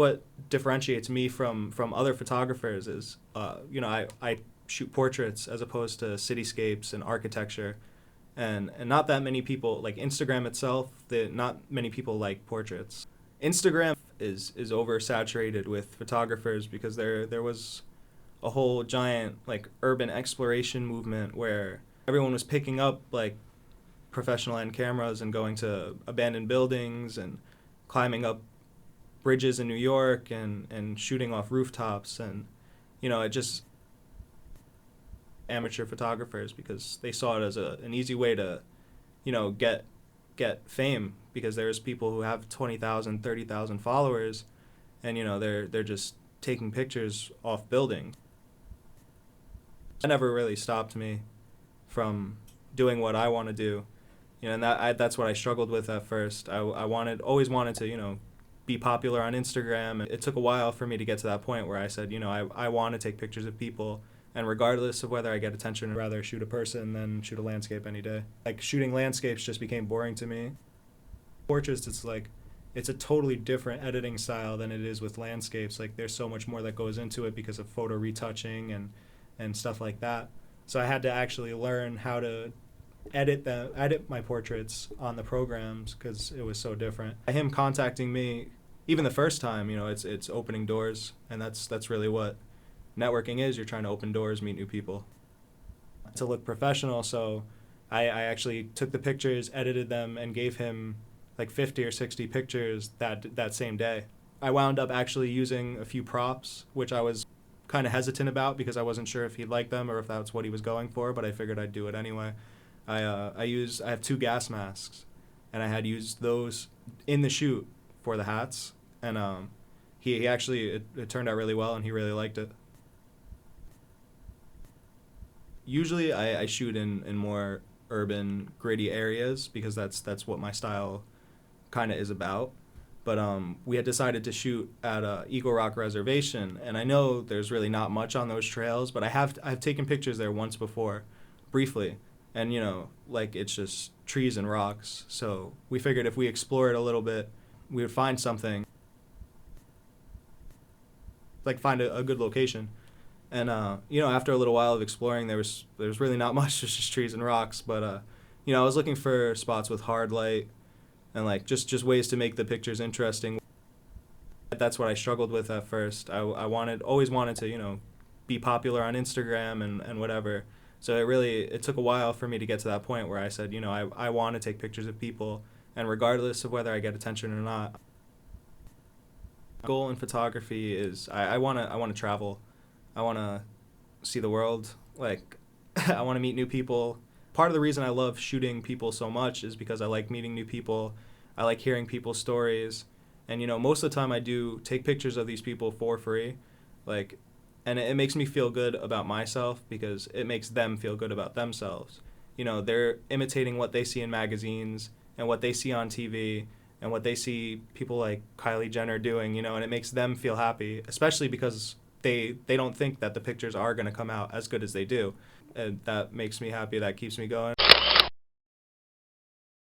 What differentiates me from other photographers is, I shoot portraits as opposed to cityscapes and architecture, and not that many people like Instagram itself. Not many people like portraits. Instagram is oversaturated with photographers because there was a whole giant like urban exploration movement where everyone was picking up like professional end cameras and going to abandoned buildings and climbing up bridges in New York and shooting off rooftops, and it just amateur photographers because they saw it as an easy way to get fame, because there's people who have 20,000, 30,000 followers, and they're just taking pictures off buildings. That never really stopped me from doing what I want to do, and that's what I struggled with at first. I always wanted to be popular on Instagram. It took a while for me to get to that point where I said, I want to take pictures of people, and regardless of whether I get attention, I'd rather shoot a person than shoot a landscape any day. Like, shooting landscapes just became boring to me. Portraits, it's a totally different editing style than it is with landscapes. Like, there's so much more that goes into it because of photo retouching and stuff like that. So I had to actually learn how to edit my portraits on the programs because it was so different. Him contacting me, even the first time, it's opening doors, and that's really what networking is. You're trying to open doors, meet new people. To look professional, so I actually took the pictures, edited them, and gave him like 50 or 60 pictures that same day. I wound up actually using a few props, which I was kind of hesitant about because I wasn't sure if he'd like them or if that's what he was going for, but I figured I'd do it anyway. I have 2 gas masks, and I had used those in the shoot for the hats, and he actually, it turned out really well, and he really liked it. Usually I shoot in more urban, gritty areas because that's what my style kind of is about. But we had decided to shoot at Eagle Rock Reservation, and I know there's really not much on those trails, but I've taken pictures there once before, briefly, and like, it's just trees and rocks. So we figured if we explore it a little bit, we would find something, like find a good location. And after a little while of exploring, there was really not much, just trees and rocks. But I was looking for spots with hard light and like just ways to make the pictures interesting. That's what I struggled with at first. I always wanted to be popular on Instagram and whatever. So it took a while for me to get to that point where I said, I want to take pictures of people, and regardless of whether I get attention or not. My goal in photography is I want to travel. I want to see the world. Like, I want to meet new people. Part of the reason I love shooting people so much is because I like meeting new people. I like hearing people's stories. And, most of the time I do take pictures of these people for free. Like, and it makes me feel good about myself because it makes them feel good about themselves. They're imitating what they see in magazines and what they see on TV and what they see people like Kylie Jenner doing, and it makes them feel happy, especially because they don't think that the pictures are going to come out as good as they do. And that makes me happy. That keeps me going.